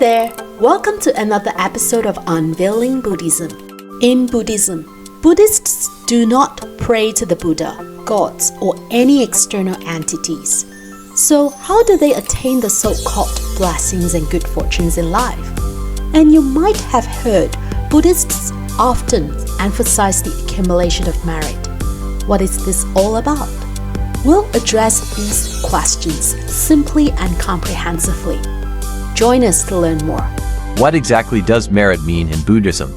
there! Welcome to another episode of Unveiling Buddhism. In Buddhism, Buddhists do not pray to the Buddha, gods, or any external entities. So how do they attain the so-called blessings and good fortunes in life? And you might have heard Buddhists often emphasize the accumulation of merit. What is this all about? We'll address these questions simply and comprehensively. Join us to learn more. What exactly does merit mean in Buddhism?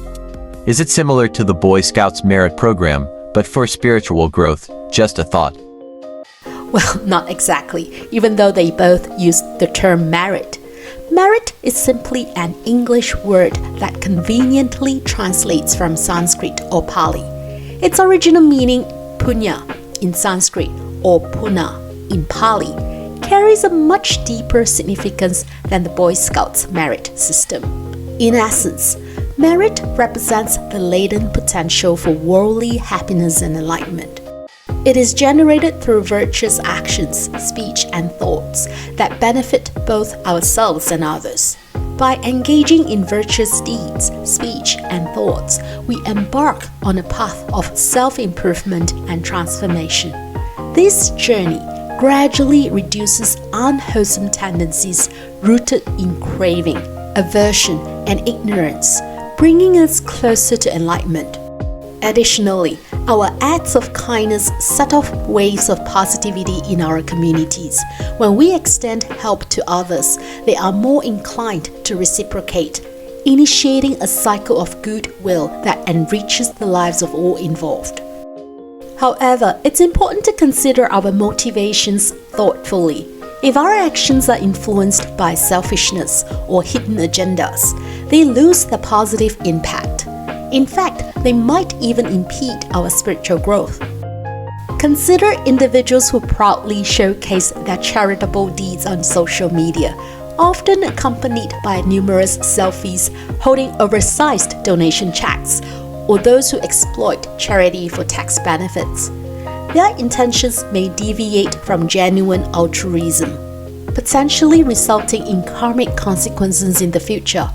Is it similar to the Boy Scouts merit program, but for spiritual growth? Just a thought. Well, not exactly, even though they both use the term merit. Merit is simply an English word that conveniently translates from Sanskrit or Pali. Its original meaning, punya in Sanskrit or puna in Pali, carries a much deeper significance than the Boy Scouts merit system. In essence, merit represents the latent potential for worldly happiness and enlightenment. It is generated through virtuous actions, speech, and thoughts that benefit both ourselves and others. By engaging in virtuous deeds, speech, and thoughts, we embark on a path of self-improvement and transformation. This journey gradually reduces unwholesome tendencies rooted in craving, aversion, and ignorance, bringing us closer to enlightenment. Additionally, our acts of kindness set off waves of positivity in our communities. When we extend help to others, they are more inclined to reciprocate, initiating a cycle of goodwill that enriches the lives of all involved. However, it's important to consider our motivations thoughtfully. If our actions are influenced by selfishness or hidden agendas, they lose their positive impact. In fact, they might even impede our spiritual growth. Consider individuals who proudly showcase their charitable deeds on social media, often accompanied by numerous selfies holding oversized donation checks, or those who exploit charity for tax benefits. Their intentions may deviate from genuine altruism, potentially resulting in karmic consequences in the future,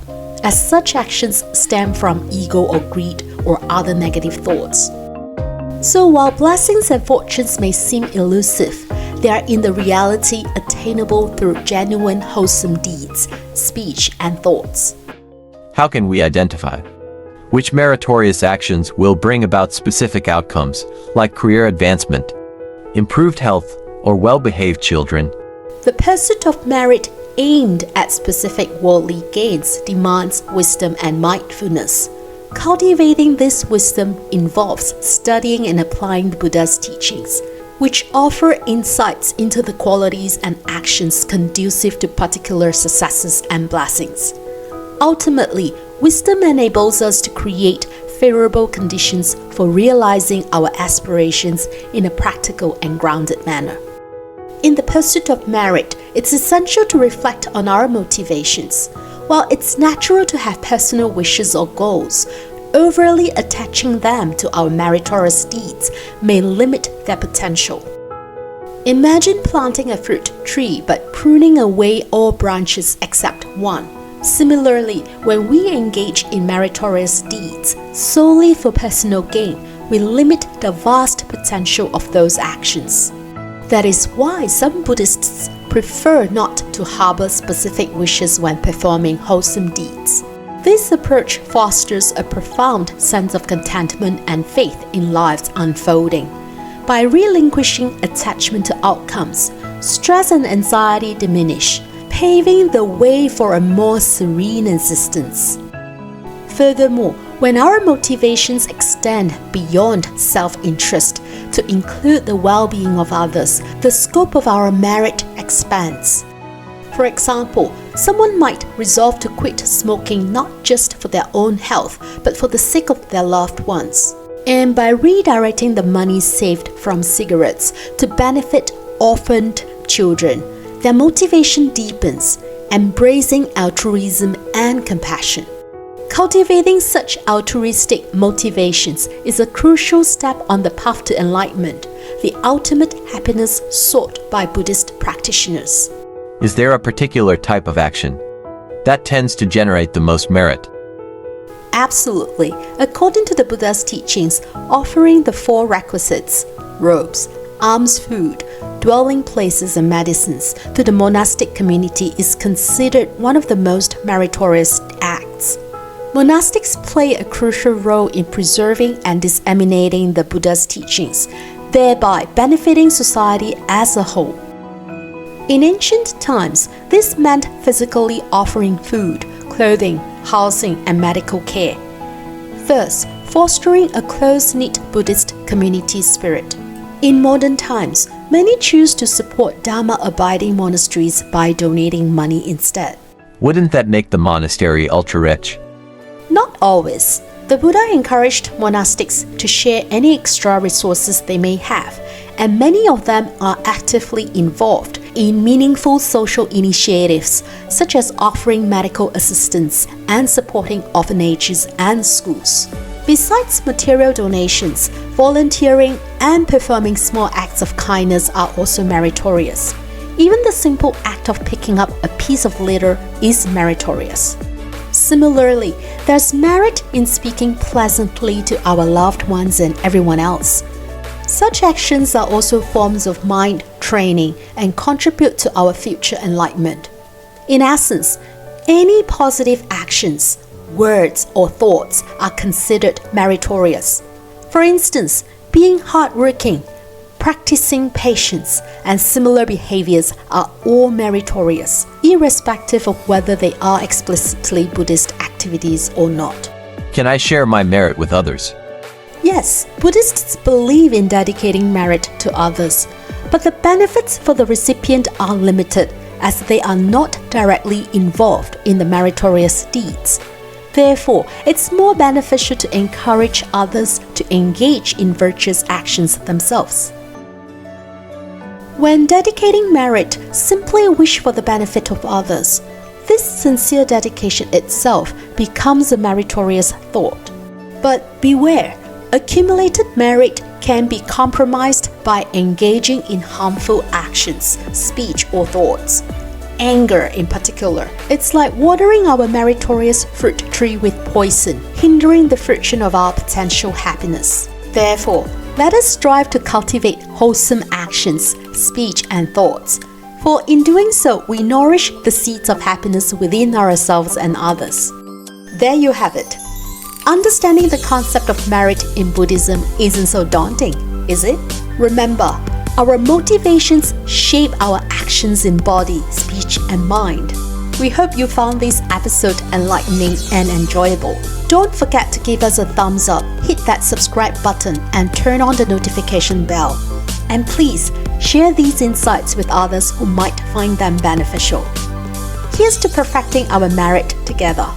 as such actions stem from ego or greed or other negative thoughts. So while blessings and fortunes may seem elusive, they are in the reality attainable through genuine wholesome deeds, speech, and thoughts. How can we identify which meritorious actions will bring about specific outcomes, like career advancement, improved health, or well-behaved children? The pursuit of merit aimed at specific worldly gains demands wisdom and mindfulness. Cultivating this wisdom involves studying and applying the Buddha's teachings, which offer insights into the qualities and actions conducive to particular successes and blessings. Ultimately, wisdom enables us to create favorable conditions for realizing our aspirations in a practical and grounded manner. In the pursuit of merit, it's essential to reflect on our motivations. While it's natural to have personal wishes or goals, overly attaching them to our meritorious deeds may limit their potential. Imagine planting a fruit tree but pruning away all branches except one. Similarly, when we engage in meritorious deeds solely for personal gain, we limit the vast potential of those actions. That is why some Buddhists prefer not to harbor specific wishes when performing wholesome deeds. This approach fosters a profound sense of contentment and faith in life's unfolding. By relinquishing attachment to outcomes, stress and anxiety diminish, paving the way for a more serene existence. Furthermore, when our motivations extend beyond self-interest to include the well-being of others, the scope of our merit expands. For example, someone might resolve to quit smoking not just for their own health, but for the sake of their loved ones. And by redirecting the money saved from cigarettes to benefit orphaned children, their motivation deepens, embracing altruism and compassion. Cultivating such altruistic motivations is a crucial step on the path to enlightenment, the ultimate happiness sought by Buddhist practitioners. Is there a particular type of action that tends to generate the most merit. Absolutely. According to the Buddha's teachings, offering the 4 requisites, robes, alms food, dwelling places and medicines to the monastic community is considered one of the most meritorious acts. Monastics play a crucial role in preserving and disseminating the Buddha's teachings, thereby benefiting society as a whole. In ancient times, this meant physically offering food, clothing, housing, and medical care, thus fostering a close-knit Buddhist community spirit. In modern times, many choose to support dharma-abiding monasteries by donating money instead. Wouldn't that make the monastery ultra-rich? Not always. The Buddha encouraged monastics to share any extra resources they may have, and many of them are actively involved in meaningful social initiatives, such as offering medical assistance and supporting orphanages and schools. Besides material donations, volunteering and performing small acts of kindness are also meritorious. Even the simple act of picking up a piece of litter is meritorious. Similarly, there's merit in speaking pleasantly to our loved ones and everyone else. Such actions are also forms of mind training and contribute to our future enlightenment. In essence, any positive actions, words, or thoughts are considered meritorious. For instance, being hardworking, practicing patience, and similar behaviors are all meritorious, irrespective of whether they are explicitly Buddhist activities or not. Can I share my merit with others? Yes, Buddhists believe in dedicating merit to others, but the benefits for the recipient are limited as they are not directly involved in the meritorious deeds. Therefore, it's more beneficial to encourage others to engage in virtuous actions themselves. When dedicating merit, simply wish for the benefit of others. This sincere dedication itself becomes a meritorious thought. But beware, accumulated merit can be compromised by engaging in harmful actions, speech, or thoughts. Anger in particular, it's like watering our meritorious fruit tree with poison, hindering the fruition of our potential happiness. Therefore, let us strive to cultivate wholesome actions, speech, and thoughts, for in doing so, we nourish the seeds of happiness within ourselves and others. There you have it. Understanding the concept of merit in Buddhism isn't so daunting, is it? Remember, our motivations shape our actions in body, speech, and mind. We hope you found this episode enlightening and enjoyable. Don't forget to give us a thumbs up, hit that subscribe button, and turn on the notification bell. And please, share these insights with others who might find them beneficial. Here's to perfecting our merit together.